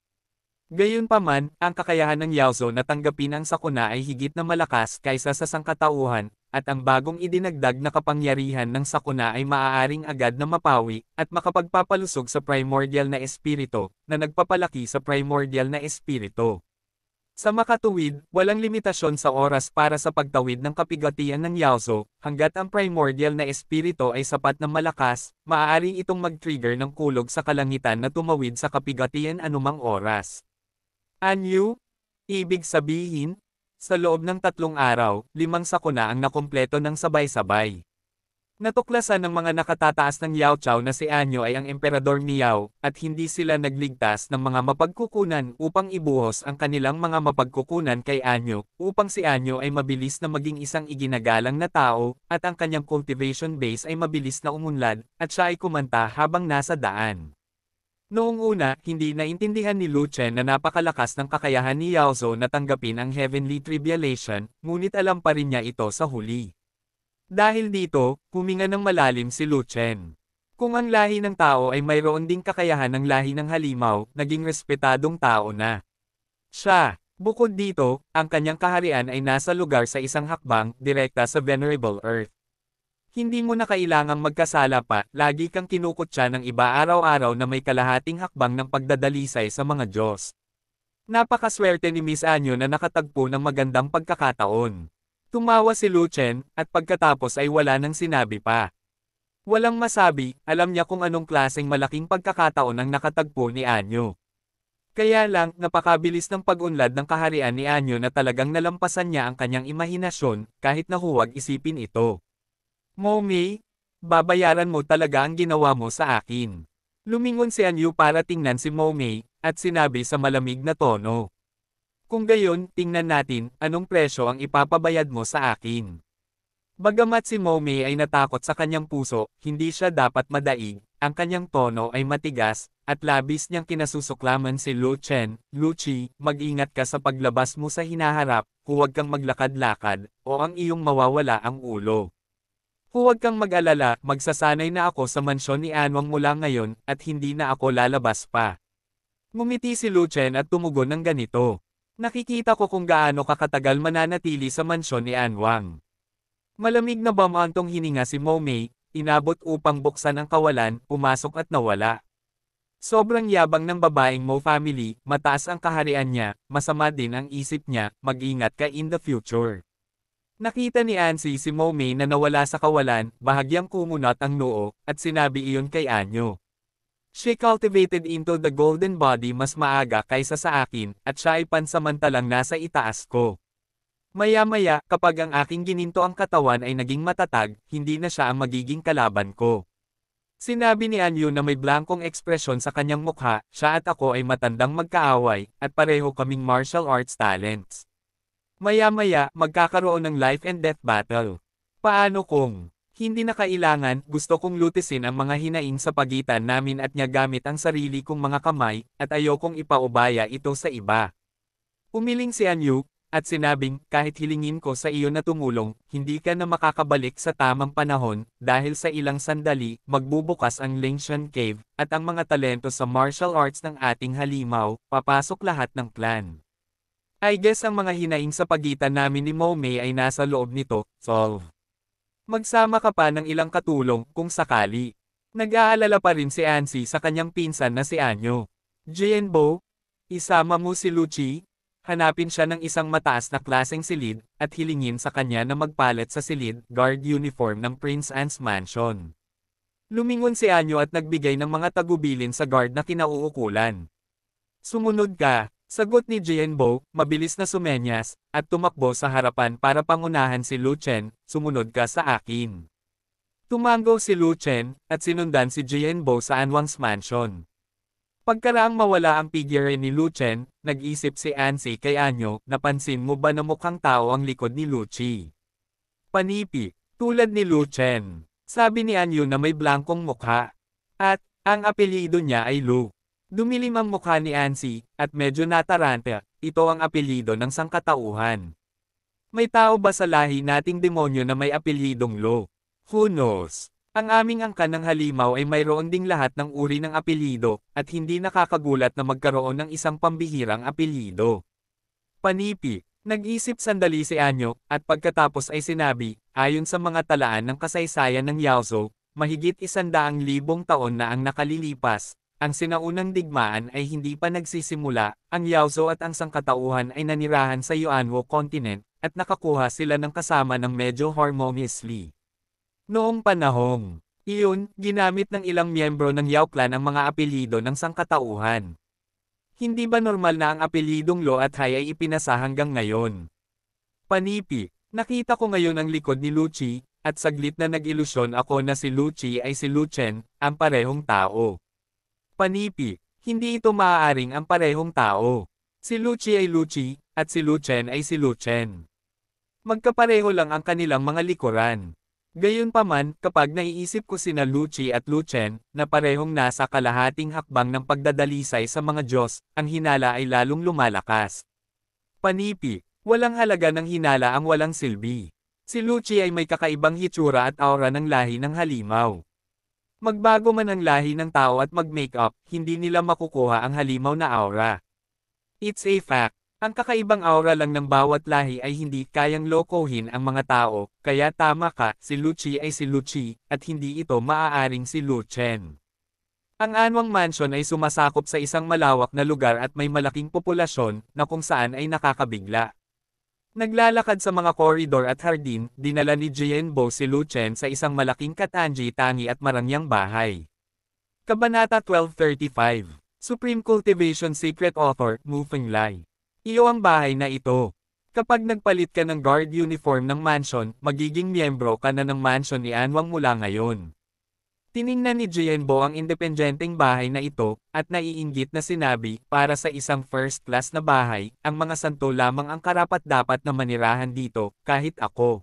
Gayunpaman, ang kakayahan ng Yaozo na tanggapin ang sakuna ay higit na malakas kaysa sa sangkatauhan, at ang bagong idinagdag na kapangyarihan ng sakuna ay maaaring agad na mapawi, at makapagpapalusog sa primordial na espiritu, na nagpapalaki sa primordial na espiritu. Sa makatuwid, walang limitasyon sa oras para sa pagtawid ng kapigatian ng Yaozo, hanggat ang primordial na espiritu ay sapat na malakas, maaari itong mag-trigger ng kulog sa kalangitan na tumawid sa kapigatian anumang oras. Anyu? Ibig sabihin, sa loob ng 3 araw, 5 sakuna ang nakumpleto ng sabay-sabay. Natuklasan ng mga nakatataas ng Yao Chao na si Anyo ay ang emperador ni Yao, at hindi sila nagligtas ng mga mapagkukunan upang ibuhos ang kanilang mga mapagkukunan kay Anyo, upang si Anyo ay mabilis na maging isang iginagalang na tao, at ang kanyang cultivation base ay mabilis na umunlad, at siya ay kumanta habang nasa daan. Noong una, hindi naintindihan ni Lu Chen na napakalakas ng kakayahan ni Yaozo na tanggapin ang Heavenly Tribulation, ngunit alam pa rin niya ito sa huli. Dahil dito, huminga ng malalim si Lu Chen. Kung ang lahi ng tao ay mayroon ding kakayahan ng lahi ng halimaw, naging respetadong tao na siya. Bukod dito, ang kanyang kaharian ay nasa lugar sa isang hakbang, direkta sa Venerable Earth. Hindi mo na kailangang magkasala pa, lagi kang kinukutya ng iba araw-araw na may kalahating hakbang ng pagdadalisay sa mga Diyos. Napakaswerte ni Miss Anyo na nakatagpo ng magandang pagkakataon. Tumawa si Lu Chen, at pagkatapos ay wala nang sinabi pa. Walang masabi, alam niya kung anong klaseng malaking pagkakataon ang nakatagpo ni Anyo. Kaya lang, napakabilis ng pag-unlad ng kaharian ni Anyo na talagang nalampasan niya ang kanyang imahinasyon, kahit na huwag isipin ito. Momei, babayaran mo talaga ang ginawa mo sa akin. Lumingon si Anyo para tingnan si Momei, at sinabi sa malamig na tono. Kung gayon, tingnan natin, anong presyo ang ipapabayad mo sa akin. Bagamat si Momei ay natakot sa kanyang puso, hindi siya dapat madaig, ang kanyang tono ay matigas, at labis niyang kinasusuklaman si Lu Chen. Lu Chi, mag-ingat ka sa paglabas mo sa hinaharap, huwag kang maglakad-lakad, o ang iyong mawawala ang ulo. Huwag kang mag-alala, magsasanay na ako sa mansyon ni Anwang mula ngayon, at hindi na ako lalabas pa. Ngumiti si Lu Chen at tumugon ng ganito. Nakikita ko kung gaano kakatagal mananatili sa mansyon ni Anwang. Malamig na bamantong hininga si Momei, inabot upang buksan ang kawalan, pumasok at nawala. Sobrang yabang ng babaeng Mo family, mataas ang kaharian niya, masama din ang isip niya, mag-ingat ka in the future. Nakita ni Ansi si Momei na nawala sa kawalan, bahagyang kumunat ang noo, at sinabi iyon kay Anyo. She cultivated into the golden body mas maaga kaysa sa akin, at siya ay pansamantalang nasa itaas ko. Maya-maya, kapag ang aking gininto ang katawan ay naging matatag, hindi na siya ang magiging kalaban ko. Sinabi ni Anyu na may blankong ekspresyon sa kanyang mukha, siya at ako ay matandang magkaaway, at pareho kaming martial arts talents. Maya-maya, magkakaroon ng life and death battle. Paano kung Hindi na kailangan, gusto kong lutisin ang mga hinaing sa pagitan namin at niya gamit ang sarili kong mga kamay, at ayokong ipaubaya ito sa iba. Umiling si Anyu, at sinabing, kahit hilingin ko sa iyo na tumulong, hindi ka na makakabalik sa tamang panahon, dahil sa ilang sandali, magbubukas ang Lingshan Cave, at ang mga talento sa martial arts ng ating halimaw, papasok lahat ng clan. I guess ang mga hinaing sa pagitan namin ni Momei ay nasa loob nito, solve. Magsama ka pa ng ilang katulong, kung sakali. Nag-aalala pa rin si Ansi sa kanyang pinsan na si Anyo. Jianbo, isama mo si Lucci? Hanapin siya ng isang mataas na klaseng silid, at hilingin sa kanya na magpalit sa silid, guard uniform ng Prince Anne's mansion. Lumingon si Anyo at nagbigay ng mga tagubilin sa guard na kinauukulan. Sumunod ka, sagot ni Jianbo, mabilis na sumenyas, at tumakbo sa harapan para pangunahan si Lu Chen, sumunod ka sa akin. Tumango si Lu Chen, at sinundan si Jianbo sa Anwang's mansion. Pagkaraang mawala ang figure ni Lu Chen, nag-isip si Ansi kay Anyo, napansin mo ba na mukhang tao ang likod ni Lucci? Panipi, tulad ni Lu Chen. Sabi ni Anyo na may blankong mukha. At, ang apelyido niya ay Lu. Dumilim ang mukha ni Ansi, at medyo nataranta, ito ang apelyido ng sangkatauhan. May tao ba sa lahi nating demonyo na may apelyidong Lu? Who knows? Ang aming angkan ng halimaw ay mayroon ding lahat ng uri ng apelyido, at hindi nakakagulat na magkaroon ng isang pambihirang apelyido. Panipi, nag-isip sandali si Anyo, at pagkatapos ay sinabi, ayon sa mga talaan ng kasaysayan ng Yaozo, mahigit 100,000 taon na ang nakalilipas, ang sinaunang digmaan ay hindi pa nagsisimula, ang Yaozo at ang sangkatauhan ay nanirahan sa Yuanwo continent, at nakakuha sila ng kasama ng medyo harmoniously. Noong panahong iyon, ginamit ng ilang miyembro ng Yao Clan ang mga apelyido ng sangkatauhan. Hindi ba normal na ang apelyidong Lo at Hai ay ipinasa hanggang ngayon? Panipi, nakita ko ngayon ang likod ni Lucci, at saglit na nag-ilusyon ako na si Lucci ay si Lu Chen, ang parehong tao. Panipi, hindi ito maaaring ang parehong tao. Si Lucci ay Lucci, at si Lu Chen ay si Lu Chen. Magkapareho lang ang kanilang mga likuran. Gayunpaman, kapag naiisip ko sina Lucci at Lu Chen, na parehong nasa kalahating hakbang ng pagdadalisay sa mga Diyos, ang hinala ay lalong lumalakas. Panipi, walang halaga ng hinala ang walang silbi. Si Lucci ay may kakaibang hitsura at aura ng lahi ng halimaw. Magbago man ang lahi ng tao at mag-makeup, hindi nila makukuha ang halimaw na aura. It's a fact. Ang kakaibang aura lang ng bawat lahi ay hindi kayang lokohin ang mga tao, kaya tama ka, si Lucci ay si Lucci, at hindi ito maaaring si Lu Chen. Ang Anwang Mansion ay sumasakop sa isang malawak na lugar at may malaking populasyon, na kung saan ay nakakabigla. Naglalakad sa mga koridor at hardin, dinala ni Jianbo si Lu Chen sa isang malaking katangi-tangi at marangyang bahay. Kabanata 1235, Supreme Cultivation Secret Author, Mu Fenglai. Iyo ang bahay na ito. Kapag nagpalit ka ng guard uniform ng mansion, magiging miyembro ka na ng mansion ni Anwang mula ngayon. Tiningnan ni Jianbo ang independenteng bahay na ito, at naiinggit na sinabi, para sa isang first class na bahay, ang mga santo lamang ang karapat-dapat na manirahan dito, kahit ako.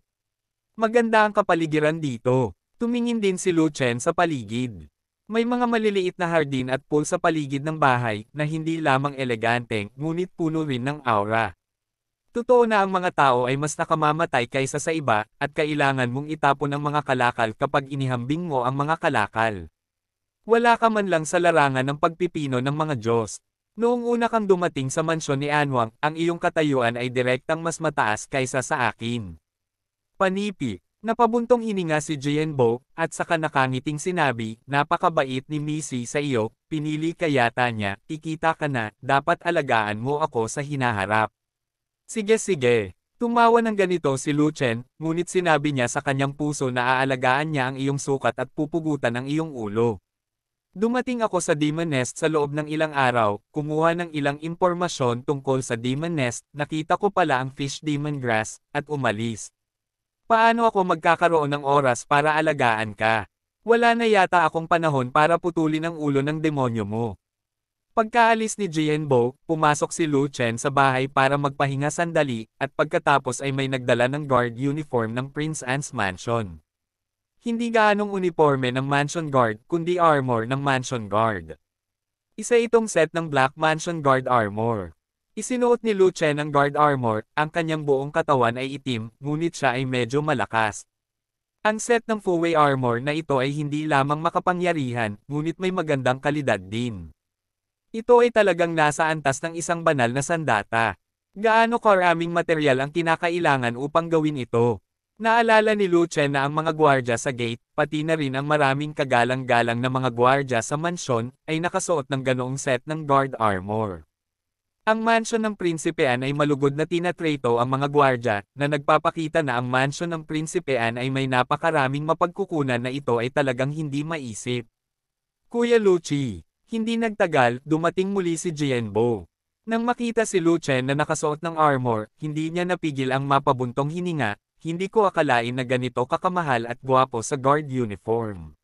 Maganda ang kapaligiran dito. Tumingin din si Lu Chen sa paligid. May mga maliliit na hardin at pool sa paligid ng bahay, na hindi lamang elegante, ngunit puno rin ng aura. Totoo na ang mga tao ay mas nakamamatay kaysa sa iba, at kailangan mong itapon ang mga kalakal kapag inihambing mo ang mga kalakal. Wala ka man lang sa larangan ng pagpipino ng mga Diyos. Noong una kang dumating sa mansyon ni Anwang, ang iyong katayuan ay direktang mas mataas kaysa sa akin. Panipi. Napabuntong hininga si Jianbo, at saka nakangiting sinabi, napakabait ni Missy sa iyo, pinili ka yata niya, ikita ka na, dapat alagaan mo ako sa hinaharap. Sige. Tumawa ng ganito si Lu Chen, ngunit sinabi niya sa kanyang puso na aalagaan niya ang iyong sukat at pupugutan ang iyong ulo. Dumating ako sa Demon Nest sa loob ng ilang araw, kumuha ng ilang impormasyon tungkol sa Demon Nest, nakita ko pala ang Fish Demon Grass, at umalis. Paano ako magkakaroon ng oras para alagaan ka? Wala na yata akong panahon para putulin ang ulo ng demonyo mo. Pagkaalis ni Jianbo, pumasok si Lu Chen sa bahay para magpahinga sandali, at pagkatapos ay may nagdala ng guard uniform ng Prince Anne's mansion. Hindi gaanong uniforme ng Mansion Guard kundi armor ng Mansion Guard. Isa itong set ng Black Mansion Guard armor. Isinuot ni Lu Chen ang guard armor, ang kanyang buong katawan ay itim, ngunit siya ay medyo malakas. Ang set ng full-way armor na ito ay hindi lamang makapangyarihan, ngunit may magandang kalidad din. Ito ay talagang nasa antas ng isang banal na sandata. Gaano karaming materyal ang kinakailangan upang gawin ito? Naalala ni Lu Chen na ang mga gwardya sa gate, pati na rin ang maraming kagalang-galang na mga gwardya sa mansyon, ay nakasuot ng ganoong set ng guard armor. Ang mansyon ng prinsipean ay malugod na tinatrato ang mga gwardya, na nagpapakita na ang mansyon ng prinsipean ay may napakaraming mapagkukunan na ito ay talagang hindi maisip. Kuya Lucci, hindi nagtagal, dumating muli si Jianbo. Nang makita si Lu Chen na nakasuot ng armor, hindi niya napigil ang mapabuntong hininga. Hindi ko akalain na ganito kakamahal at gwapo sa guard uniform.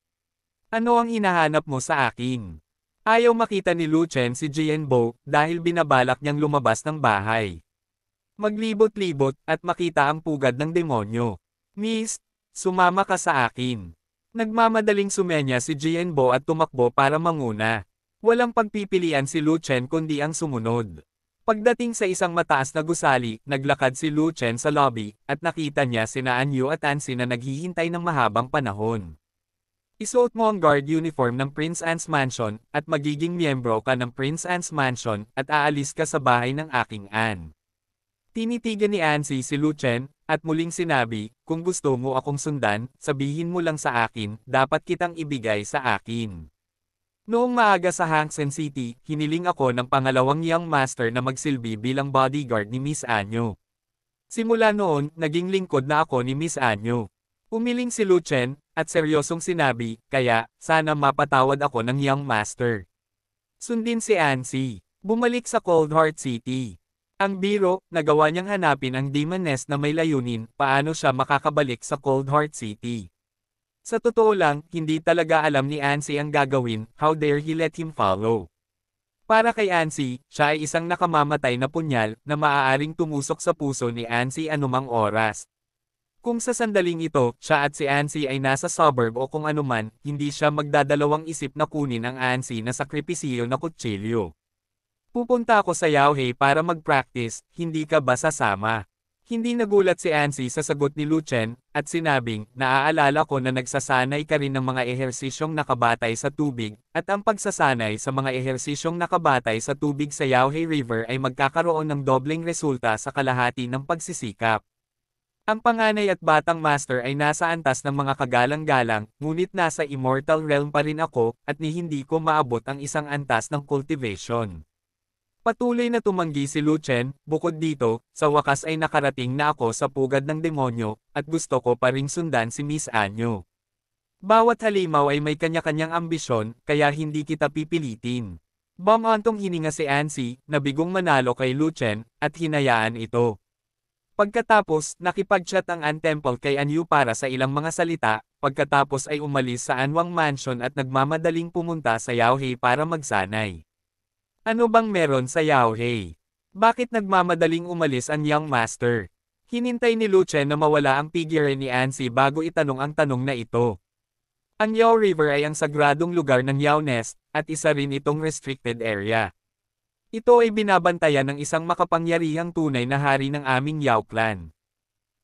Ano ang hinahanap mo sa akin? Ayaw makita ni Lu Chen si Jianbo dahil binabalak niyang lumabas ng bahay. Maglibot-libot at makita ang pugad ng demonyo. Miss, sumama ka sa akin. Nagmamadaling sumenya si Jianbo at tumakbo para manguna. Walang pagpipilian si Lu Chen kundi ang sumunod. Pagdating sa isang mataas na gusali, naglakad si Lu Chen sa lobby, at nakita niya sina Anyu at Ansi na naghihintay ng mahabang panahon. Isuot mo ang guard uniform ng Prince Anne's Mansion, at magiging miyembro ka ng Prince Anne's Mansion, at aalis ka sa bahay ng aking Anne. Tinitigan ni Ansi si Lu Chen, at muling sinabi, kung gusto mo akong sundan, sabihin mo lang sa akin, dapat kitang ibigay sa akin. Noong maaga sa Hangzhou City, hiniling ako ng pangalawang young master na magsilbi bilang bodyguard ni Miss Anyo. Simula noon, naging lingkod na ako ni Miss Anyo. Umiling si Lu Chen, at seryosong sinabi, kaya, sana mapatawad ako ng young master. Sundin si Ansi. Bumalik sa Cold Heart City. Ang biro, nagawa niyang hanapin ang demon nest na may layunin, paano siya makakabalik sa Cold Heart City. Sa totoo lang, hindi talaga alam ni Ansi ang gagawin, how dare he let him follow. Para kay Ansi, siya ay isang nakamamatay na punyal, na maaaring tumusok sa puso ni Ansi anumang oras. Kung sa sandaling ito, siya at si Ansi ay nasa suburb o kung anuman, hindi siya magdadalawang isip na kunin ang Ansi na sakripisyo na kutsilyo. Pupunta ako sa Yaohei para mag-practice, hindi ka ba sasama? Hindi nagulat si Ansi sa sagot ni Lu Chen, at sinabing, naaalala ko na nagsasanay ka rin ng mga ehersisyong nakabatay sa tubig, at ang pagsasanay sa mga ehersisyong nakabatay sa tubig sa Yaohei River ay magkakaroon ng dobleng resulta sa kalahati ng pagsisikap. Ang panganay at batang master ay nasa antas ng mga kagalang-galang, ngunit nasa immortal realm pa rin ako, at ni hindi ko maabot ang isang antas ng cultivation. Patuloy na tumanggi si Lu Chen, bukod dito, sa wakas ay nakarating na ako sa pugad ng demonyo, at gusto ko pa ring sundan si Miss Anyo. Bawat halimaw ay may kanya-kanyang ambisyon, kaya hindi kita pipilitin. Bumantong hininga si Ansi, na bigong manalo kay Lu Chen, at hinayaan ito. Pagkatapos, nakipag-chat ang An Temple kay Anyu para sa ilang mga salita, pagkatapos ay umalis sa Anwang Mansion at nagmamadaling pumunta sa Yaohei para magsanay. Ano bang meron sa Yaohei? Bakit nagmamadaling umalis ang young master? Hinintay ni Lu Chen na mawala ang figure ni Ansi bago itanong ang tanong na ito. Ang Yao River ay ang sagradong lugar ng Yao Nest, at isa rin itong restricted area. Ito ay binabantayan ng isang makapangyarihang tunay na hari ng aming Yao clan.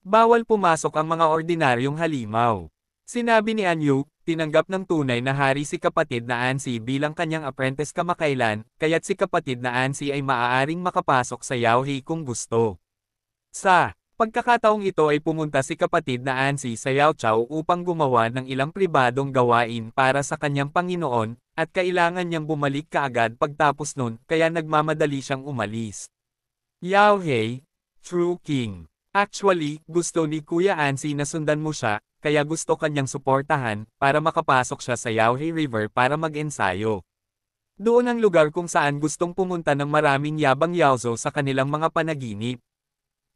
Bawal pumasok ang mga ordinaryong halimaw. Sinabi ni Anyu, tinanggap ng tunay na hari si kapatid na Ansi bilang kanyang apprentice kamakailan, kaya't si kapatid na Ansi ay maaaring makapasok sa Yaohei kung gusto. Sa pagkakataong ito ay pumunta si kapatid na Ansi sa Yaochao upang gumawa ng ilang pribadong gawain para sa kanyang Panginoon, at kailangan niyang bumalik kaagad pagtapos nun, kaya nagmamadali siyang umalis. Yaohei, True King. Actually, gusto ni Kuya Ansi na sundan mo siya, kaya gusto kanyang suportahan, para makapasok siya sa Yaohei River para mag-ensayo. Doon ang lugar kung saan gustong pumunta ng maraming yabang yaozo sa kanilang mga panaginip.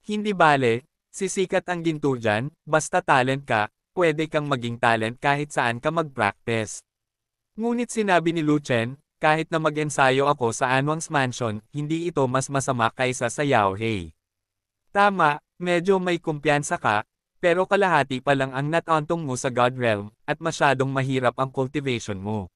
Hindi bale, sisikat ang ginto dyan, basta talent ka, pwede kang maging talent kahit saan ka mag-practice. Ngunit sinabi ni Lu Chen, kahit na mag-ensayo ako sa Anwang's Mansion, hindi ito mas masama kaysa sa Yaohei. Tama, medyo may kumpiyansa ka, pero kalahati pa lang ang natantong mo sa God Realm, at masyadong mahirap ang cultivation mo.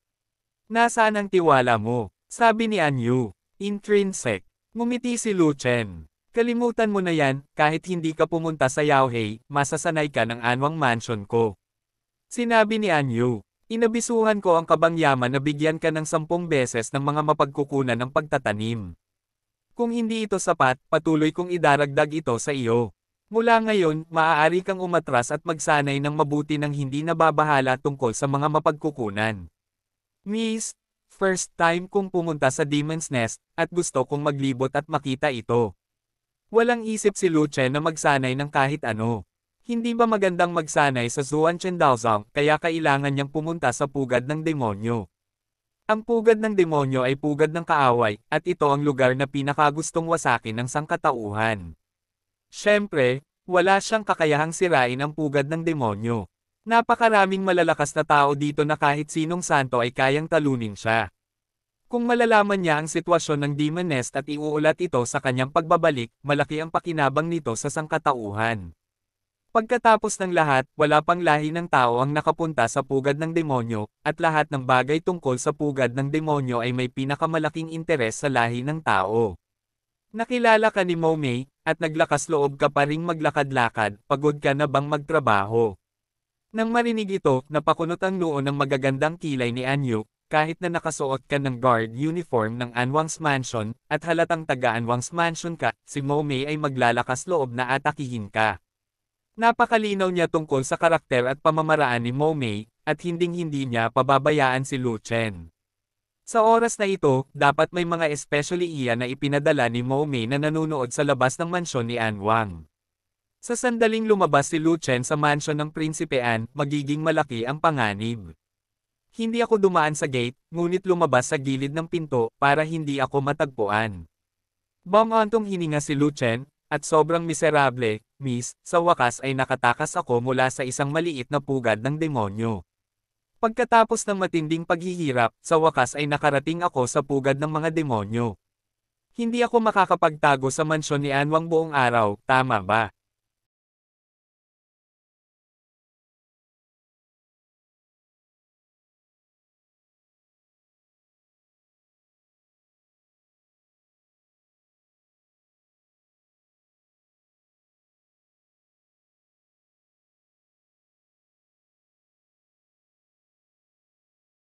Nasaan ang tiwala mo? Sabi ni Anyu. Intrinsic. Ngumiti si Lu Chen. Kalimutan mo na yan, kahit hindi ka pumunta sa Yaohei, masasanay ka ng anwang mansion ko. Sinabi ni Anyu. Inabisuhan ko ang kabangyaman na bigyan ka ng 10 beses ng mga mapagkukunan ng pagtatanim. Kung hindi ito sapat, patuloy kong idaragdag ito sa iyo. Mula ngayon, maaari kang umatras at magsanay ng mabuti nang hindi nababahala tungkol sa mga mapagkukunan. Miss, first time kong pumunta sa Demon's Nest, at gusto kong maglibot at makita ito. Walang isip si Lu Chen na magsanay ng kahit ano. Hindi ba magandang magsanay sa Zuan Chendaozong kaya kailangan niyang pumunta sa pugad ng demonyo? Ang pugad ng demonyo ay pugad ng kaaway, at ito ang lugar na pinakagustong wasakin ng sangkatauhan. Siyempre, wala siyang kakayahang sirain ang pugad ng demonyo. Napakaraming malalakas na tao dito na kahit sinong santo ay kayang talunin siya. Kung malalaman niya ang sitwasyon ng Demon Nest at iuulat ito sa kanyang pagbabalik, malaki ang pakinabang nito sa sangkatauhan. Pagkatapos ng lahat, wala pang lahi ng tao ang nakapunta sa pugad ng demonyo, at lahat ng bagay tungkol sa pugad ng demonyo ay may pinakamalaking interes sa lahi ng tao. Nakilala ka ni Mo Mei, at naglakas loob ka pa ring maglakad-lakad, pagod ka na bang magtrabaho? Nang marinig ito, napakunot ang noo ng magagandang kilay ni Anyu, kahit na nakasuot ka ng guard uniform ng Anwang's Mansion, at halatang taga-Anwang's Mansion ka, si Mo Mei ay maglalakas loob na atakihin ka. Napakalinaw niya tungkol sa karakter at pamamaraan ni Mo Mei, at hinding-hindi niya pababayaan si Lu Chen. Sa oras na ito, dapat may mga especially iyan na ipinadala ni Mo Mei na nanunood sa labas ng mansyon ni Anwang. Sa sandaling lumabas si Lu Chen sa mansyon ng Prinsipe An, magiging malaki ang panganib. Hindi ako dumaan sa gate, ngunit lumabas sa gilid ng pinto, para hindi ako matagpuan. Bangantong hininga si Lu Chen, at sobrang miserable, miss, sa wakas ay nakatakas ako mula sa isang maliit na pugad ng demonyo. Pagkatapos ng matinding paghihirap, sa wakas ay nakarating ako sa pugad ng mga demonyo. Hindi ako makakapagtago sa mansyon ni Anwang buong araw, tama ba?